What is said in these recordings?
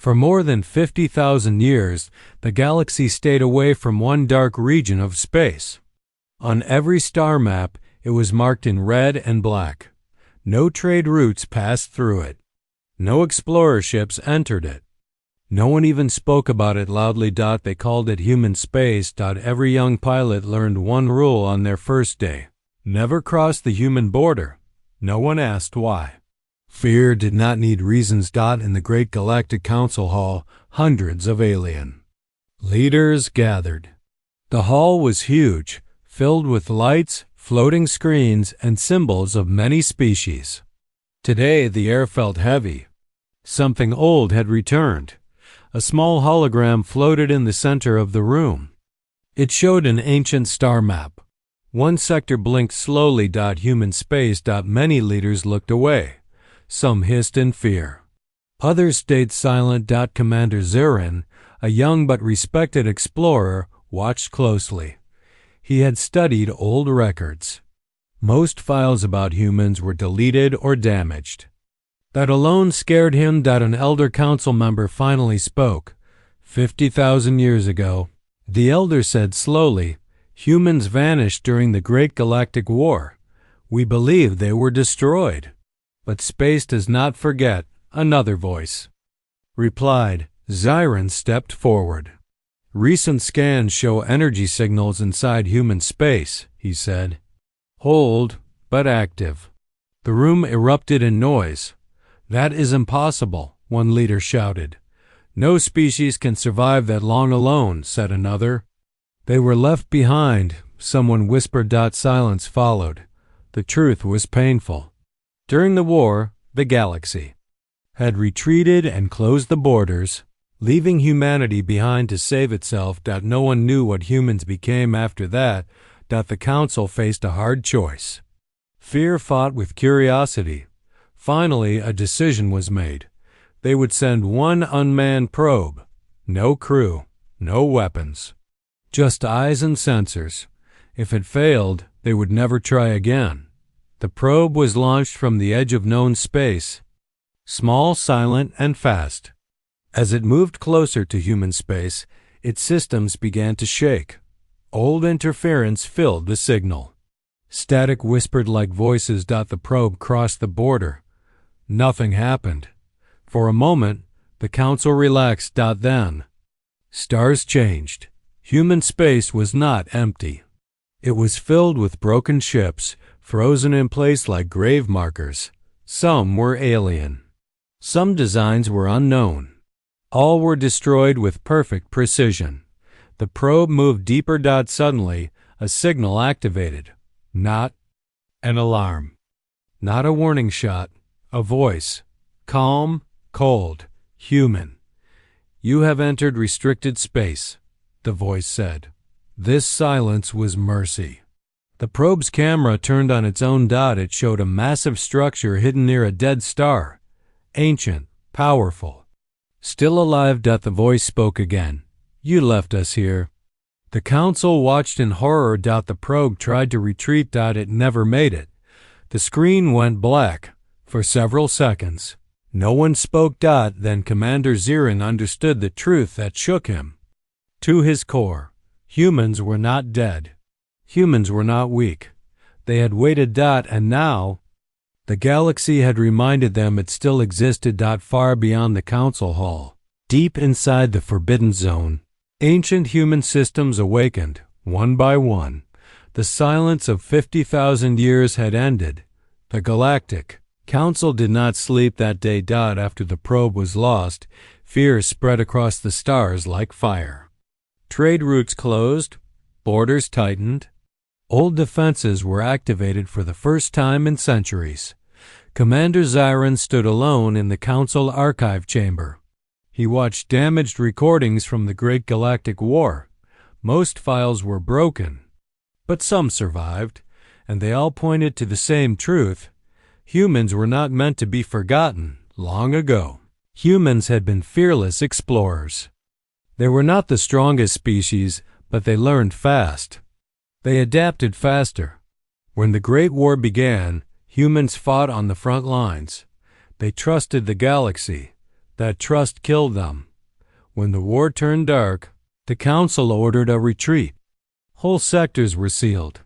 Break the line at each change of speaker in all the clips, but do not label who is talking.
For more than 50,000 years, the galaxy stayed away from one dark region of space. On every star map, it was marked in red and black. No trade routes passed through it. No explorer ships entered it. No one even spoke about it loudly. They called it human space. Every young pilot learned one rule on their first day: never cross the human border. No one asked why. Fear did not need reasons. In the Great Galactic Council Hall, hundreds of alien leaders gathered. The hall was huge, filled with lights, floating screens, and symbols of many species. Today the air felt heavy. Something old had returned. A small hologram floated in the center of the room. It showed an ancient star map. One sector blinked slowly. Human space. Many leaders looked away. Some hissed in fear. Others stayed silent. Commander Zirin, a young but respected explorer, watched closely. He had studied old records. Most files about humans were deleted or damaged. That alone scared him. An elder council member finally spoke. 50,000 years ago, the elder said slowly, humans vanished during the Great Galactic War. We believe they were destroyed. But space does not forget, another voice replied. Zirin stepped forward. Recent scans show energy signals inside human space, he said. Hold, but active. The room erupted in noise. That is impossible, one leader shouted. No species can survive that long alone, said another. They were left behind, someone whispered. Silence followed. The truth was painful. During the war, the galaxy had retreated and closed the borders, leaving humanity behind to save itself. No one knew what humans became after that. The council faced a hard choice. Fear fought with curiosity. Finally, a decision was made. They would send one unmanned probe. No crew, no weapons. Just eyes and sensors. If it failed, they would never try again. The probe was launched from the edge of known space. Small, silent, and fast. As it moved closer to human space, its systems began to shake. Old interference filled the signal. Static whispered like voices. The probe crossed the border. Nothing happened. For a moment, the council relaxed. Then, stars changed. Human space was not empty. It was filled with broken ships, frozen in place like grave markers. Some were alien. Some designs were unknown. All were destroyed with perfect precision. The probe moved deeper. Suddenly, a signal activated. Not an alarm. Not a warning shot. A voice. Calm, cold, human. You have entered restricted space, the voice said. This silence was mercy. The probe's camera turned on its own. It showed a massive structure hidden near a dead star. Ancient, powerful. Still alive. The voice spoke again. You left us here. The council watched in horror. The probe tried to retreat. It never made it. The screen went black for several seconds. No one spoke. Then Commander Zirin understood the truth that shook him to his core. Humans were not dead. Humans were not weak. They had waited. And now, the galaxy had reminded them it still existed. Far beyond the council hall, deep inside the forbidden zone, ancient human systems awakened, one by one. The silence of 50,000 years had ended. The Galactic Council did not sleep that day. After the probe was lost, fear spread across the stars like fire. Trade routes closed, borders tightened. Old defenses were activated for the first time in centuries. Commander Zirin stood alone in the Council archive chamber. He watched damaged recordings from the Great Galactic War. Most files were broken, but some survived, and they all pointed to the same truth. Humans were not meant to be forgotten long ago. Humans had been fearless explorers. They were not the strongest species, but they learned fast. They adapted faster. When the Great War began, humans fought on the front lines. They trusted the galaxy. That trust killed them. When the war turned dark, the Council ordered a retreat. Whole sectors were sealed.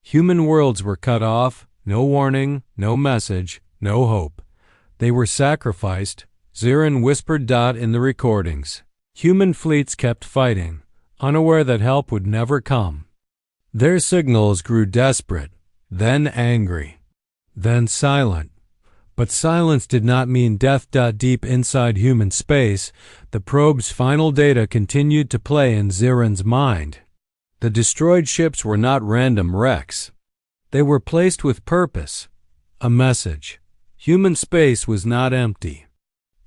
Human worlds were cut off, no warning, no message, no hope. They were sacrificed, Zirin whispered in the recordings. Human fleets kept fighting, unaware that help would never come. Their signals grew desperate, then angry, then silent. But silence did not mean death. Deep inside human space, the probe's final data continued to play in Zirin's mind. The destroyed ships were not random wrecks. They were placed with purpose, a message. Human space was not empty.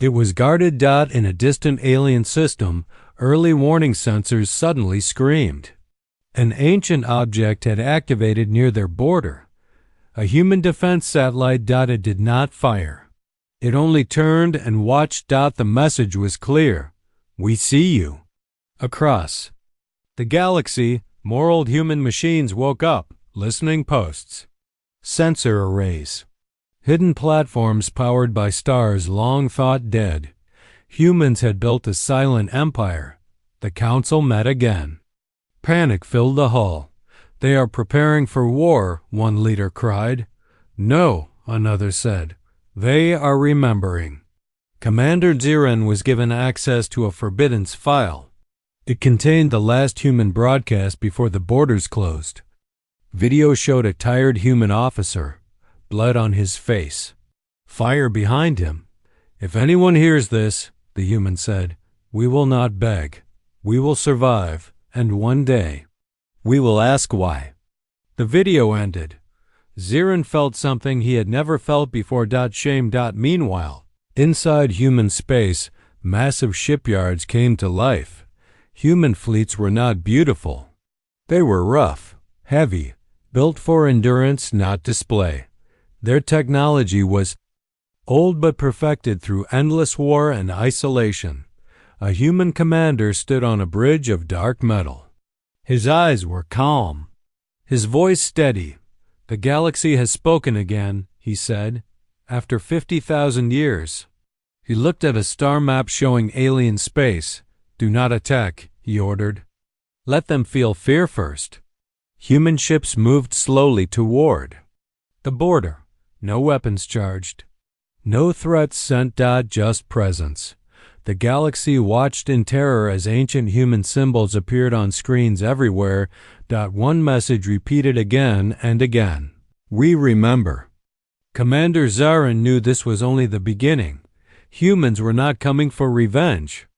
It was guarded. In a distant alien system, early warning sensors suddenly screamed. An ancient object had activated near their border. A human defense satellite. It did not fire. It only turned and watched. The message was clear. We see you. Across the galaxy, more old human machines woke up, listening posts, sensor arrays, hidden platforms powered by stars long thought dead. Humans had built a silent empire. The Council met again. Panic filled the hull. They are preparing for war, one leader cried. No, another said. They are remembering. Commander Zirin was given access to a forbidden file. It contained the last human broadcast before the borders closed. Video showed a tired human officer, blood on his face. Fire behind him. If anyone hears this, the human said, we will not beg. We will survive, and one day, we will ask why. The video ended. Zirin felt something he had never felt before. Shame. Meanwhile, inside human space, massive shipyards came to life. Human fleets were not beautiful. They were rough, heavy, built for endurance, not display. Their technology was old but perfected through endless war and isolation. A human commander stood on a bridge of dark metal. His eyes were calm, his voice steady. The galaxy has spoken again, he said, after 50,000 years. He looked at a star map showing alien space. Do not attack, he ordered. Let them feel fear first. Human ships moved slowly toward the border. No weapons charged. No threats sent. Just presence. The galaxy watched in terror as ancient human symbols appeared on screens everywhere. One message repeated again and again. We remember. Commander Zirin knew this was only the beginning. Humans were not coming for revenge.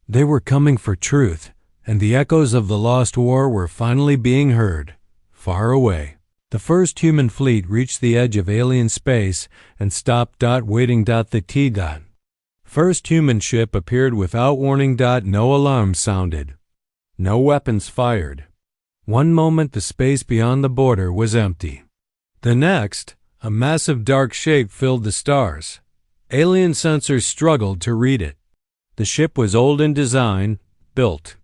They were coming for truth, and the echoes of the lost war were finally being heard, far away. The first human fleet reached the edge of alien space and stopped. Waiting. The T. First human ship appeared without warning. No alarm sounded. No weapons fired. One moment the space beyond the border was empty. The next, a massive dark shape filled the stars. Alien sensors struggled to read it. The ship was old in design, built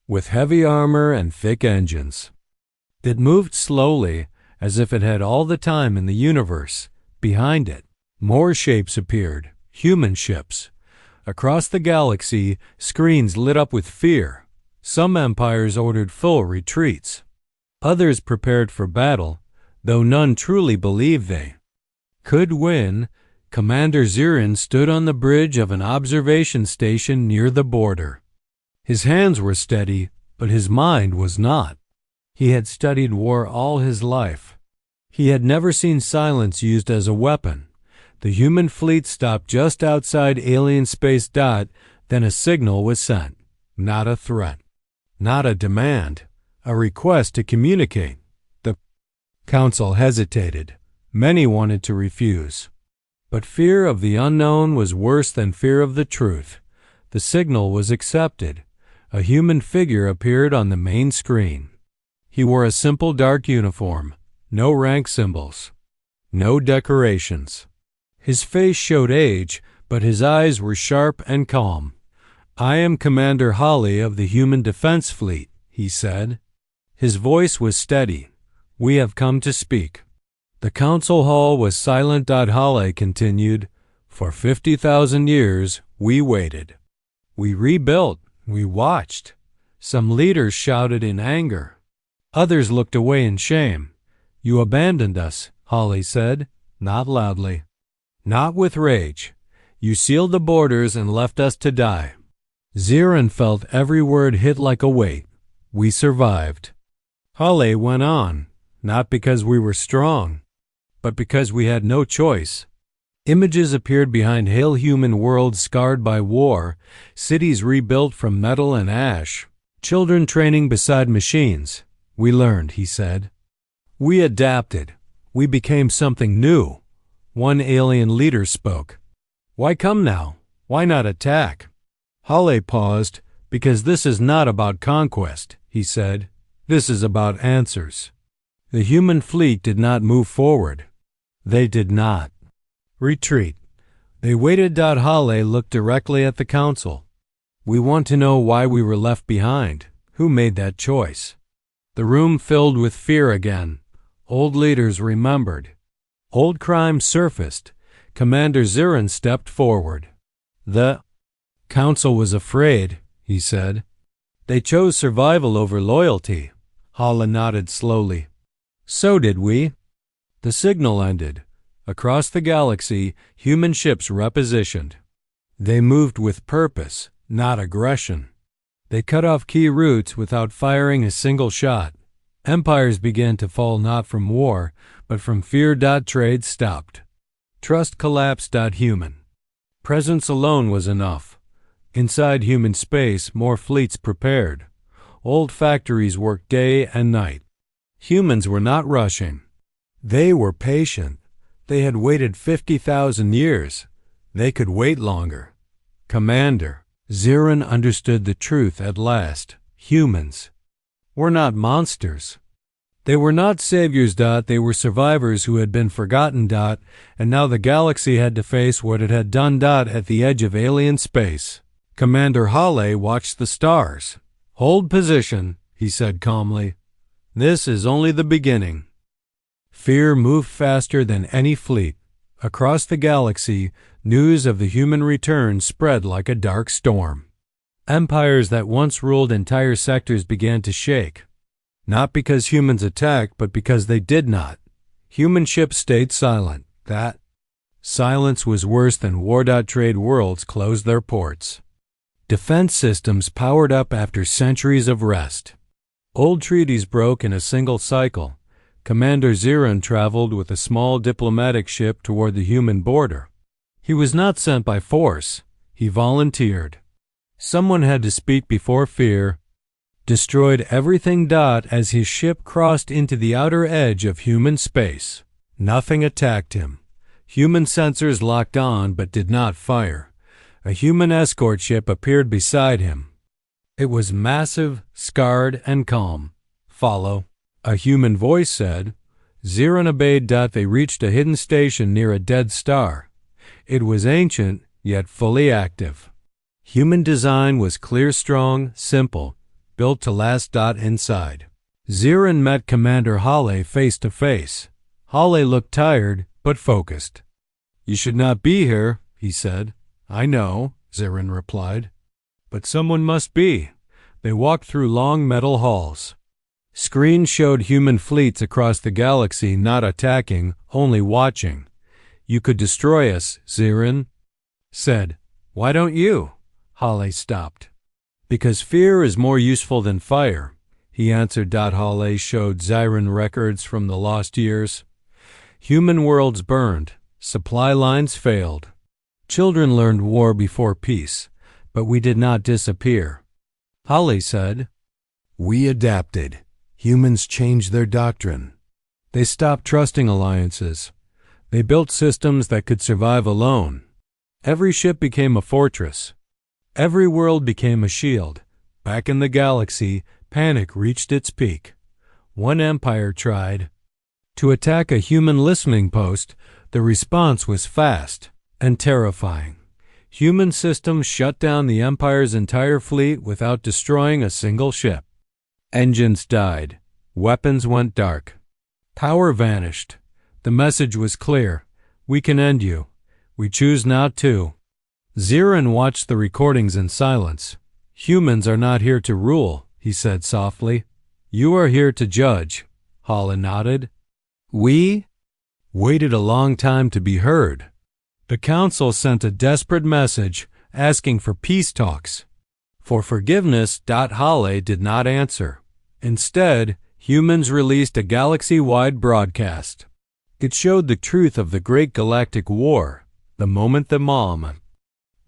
with heavy armor and thick engines. It moved slowly, as if it had all the time in the universe. Behind it, more shapes appeared. Human ships. Across the galaxy, screens lit up with fear. Some empires ordered full retreats. Others prepared for battle, though none truly believed they could win. Commander Zirin stood on the bridge of an observation station near the border. His hands were steady, but his mind was not. He had studied war all his life. He had never seen silence used as a weapon. The human fleet stopped just outside alien space. Then a signal was sent. Not a threat. Not a demand. A request to communicate. The Council hesitated. Many wanted to refuse. But fear of the unknown was worse than fear of the truth. The signal was accepted. A human figure appeared on the main screen. He wore a simple dark uniform. No rank symbols. No decorations. His face showed age, but his eyes were sharp and calm. I am Commander Holly of the Human Defense Fleet, he said. His voice was steady. We have come to speak. The council hall was silent. Holly continued. For 50,000 years, We waited. We rebuilt. We watched. Some leaders shouted in anger. Others looked away in shame. You abandoned us, Holly said, not loudly. Not with rage. You sealed the borders and left us to die. Zirin felt every word hit like a weight. We survived. Holly went on, not because we were strong, but because we had no choice. Images appeared behind human worlds scarred by war, cities rebuilt from metal and ash, children training beside machines. We learned, he said. We adapted. We became something new. One alien leader spoke. Why come now? Why not attack? Holly paused. Because this is not about conquest, he said. This is about answers. The human fleet did not move forward. They did not. Retreat. They waited. Holly looked directly at the council. We want to know why we were left behind. Who made that choice? The room filled with fear again. Old leaders remembered. Old crimes surfaced. Commander Zirin stepped forward. The council was afraid, he said. They chose survival over loyalty. Holly nodded slowly. So did we. The signal ended. Across the galaxy, human ships repositioned. They moved with purpose, not aggression. They cut off key routes without firing a single shot. Empires began to fall not from war, but from fear. Trade stopped. Trust collapsed. Human presence alone was enough. Inside human space, more fleets prepared. Old factories worked day and night. Humans were not rushing. They were patient. They had waited 50,000 years. They could wait longer. Commander, Zirin understood the truth at last. Humans were not monsters. They were not saviors. They were survivors who had been forgotten. And now the galaxy had to face what it had done. At the edge of alien space, Commander Holly watched the stars. Hold position, he said calmly. This is only the beginning. Fear moved faster than any fleet. Across the galaxy, news of the human return spread like a dark storm. Empires that once ruled entire sectors began to shake. Not because humans attacked, but because they did not. Human ships stayed silent. That silence was worse than war. Trade worlds closed their ports. Defense systems powered up after centuries of rest. Old treaties broke in a single cycle. Commander Zirin traveled with a small diplomatic ship toward the human border. He was not sent by force. He volunteered. Someone had to speak before fear destroyed everything. As his ship crossed into the outer edge of human space, nothing attacked him. Human sensors locked on but did not fire. A human escort ship appeared beside him. It was massive, scarred, and calm. Follow. A human voice said. Zirin obeyed. They reached a hidden station near a dead star. It was ancient, yet fully active. Human design was clear, strong, simple, built to last. Inside, Zirin met Commander Holly face to face. Holly looked tired, but focused. You should not be here, he said. I know, Zirin replied. But someone must be. They walked through long metal halls. Screens showed human fleets across the galaxy, not attacking, only watching. You could destroy us, Zirin said. Why don't you? Holly stopped. Because fear is more useful than fire, he answered. Holly showed Zirin records from the lost years. Human worlds burned. Supply lines failed. Children learned war before peace, but we did not disappear. Holly said, we adapted. Humans changed their doctrine. They stopped trusting alliances. They built systems that could survive alone. Every ship became a fortress. Every world became a shield. Back in the galaxy, panic reached its peak. One empire tried to attack a human listening post. The response was fast and terrifying. Human systems shut down the empire's entire fleet without destroying a single ship. Engines died. Weapons went dark. Power vanished. The message was clear. We can end you. We choose not to. Zirin watched the recordings in silence. Humans are not here to rule, he said softly. You are here to judge. Hala nodded. We waited a long time to be heard. The council sent a desperate message asking for peace talks. For forgiveness, Hala did not answer. Instead, humans released a galaxy-wide broadcast. It showed the truth of the Great Galactic War, the moment the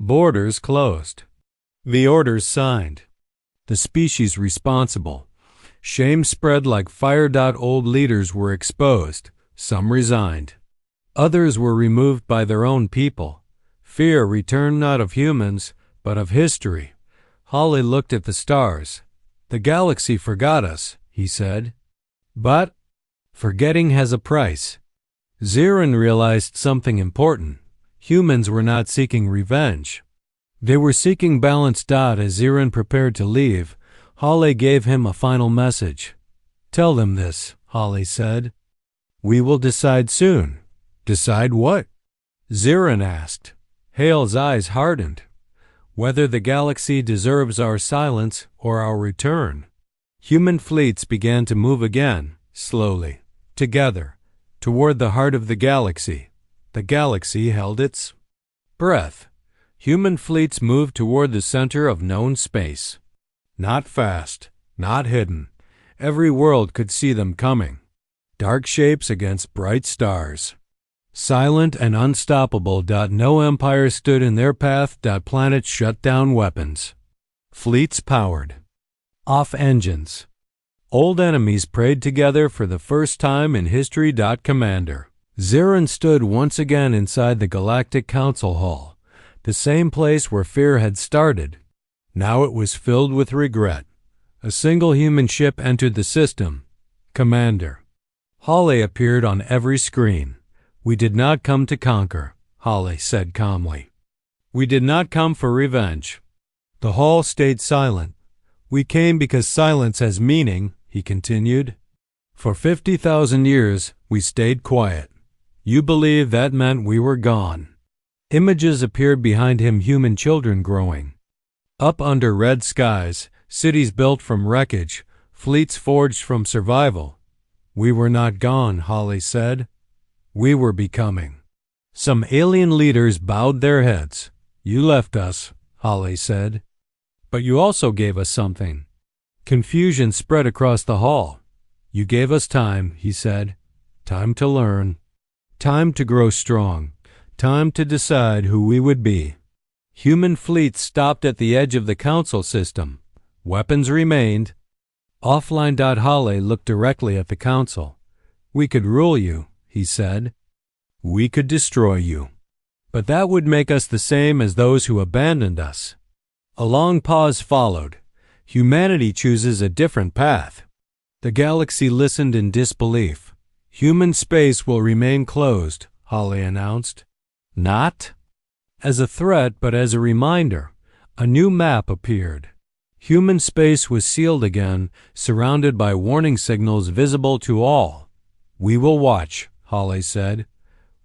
borders closed. The orders signed. The species responsible. Shame spread like fire. Old leaders were exposed. Some resigned. Others were removed by their own people. Fear returned not of humans, but of history. Holly looked at the stars. The galaxy forgot us, he said. But forgetting has a price. Zirin realized something important. Humans were not seeking revenge. They were seeking balance. As Zirin prepared to leave, Holly gave him a final message. Tell them this, Holly said. We will decide soon. Decide what? Zirin asked. Hale's eyes hardened. Whether the galaxy deserves our silence or our return. Human fleets began to move again, slowly, together, toward the heart of the galaxy. The galaxy held its breath. Human fleets moved toward the center of known space. Not fast, not hidden. Every world could see them coming. Dark shapes against bright stars. Silent and unstoppable. No empire stood in their path. Planets shut down weapons. Fleets powered. Off engines. Old enemies prayed together for the first time in history. Commander Zirin stood once again inside the Galactic Council Hall, the same place where fear had started. Now it was filled with regret. A single human ship entered the system. Commander. Holly appeared on every screen. We did not come to conquer, Holly said calmly. We did not come for revenge. The hall stayed silent. We came because silence has meaning, he continued. For 50,000 years, we stayed quiet. You believed that meant we were gone. Images appeared behind him, human children growing. Up under red skies, cities built from wreckage, fleets forged from survival. We were not gone, Holly said. We were becoming. Some alien leaders bowed their heads. You left us, Holly said. But you also gave us something. Confusion spread across the hall. You gave us time, he said. Time to learn. Time to grow strong. Time to decide who we would be. Human fleets stopped at the edge of the council system. Weapons remained. Offline. Holly looked directly at the council. We could rule you, he said. We could destroy you. But that would make us the same as those who abandoned us. A long pause followed. Humanity chooses a different path. The galaxy listened in disbelief. Human space will remain closed, Holly announced. Not as a threat, but as a reminder. A new map appeared. Human space was sealed again, surrounded by warning signals visible to all. We will watch, Holly said.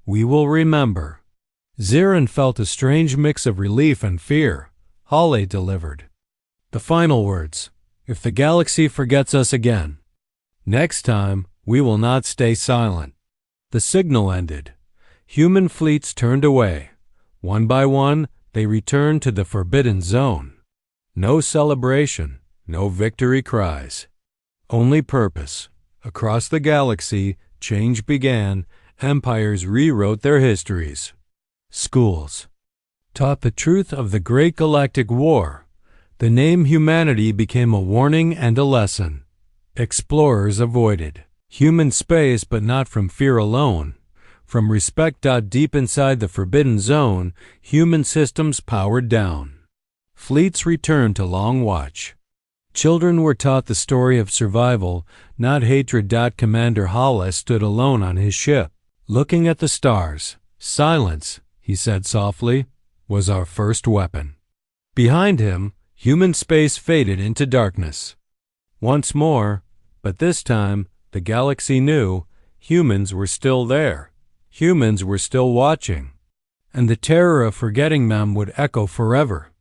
We will remember. Zirin felt a strange mix of relief and fear. Holly delivered the final words. If the galaxy forgets us again, next time we will not stay silent. The signal ended. Human fleets turned away. One by one, they returned to the forbidden zone. No celebration, no victory cries. Only purpose. Across the galaxy, change began. Empires rewrote their histories. Schools taught the truth of the Great Galactic War. The name humanity became a warning and a lesson. Explorers avoided human space, but not from fear alone. From respect. Deep inside the forbidden zone, human systems powered down. Fleets returned to long watch. Children were taught the story of survival, not hatred. Commander Hollis stood alone on his ship, looking at the stars. Silence, he said softly, was our first weapon. Behind him, human space faded into darkness. Once more, but this time, the galaxy knew humans were still there. Humans were still watching. and the terror of forgetting them would echo forever.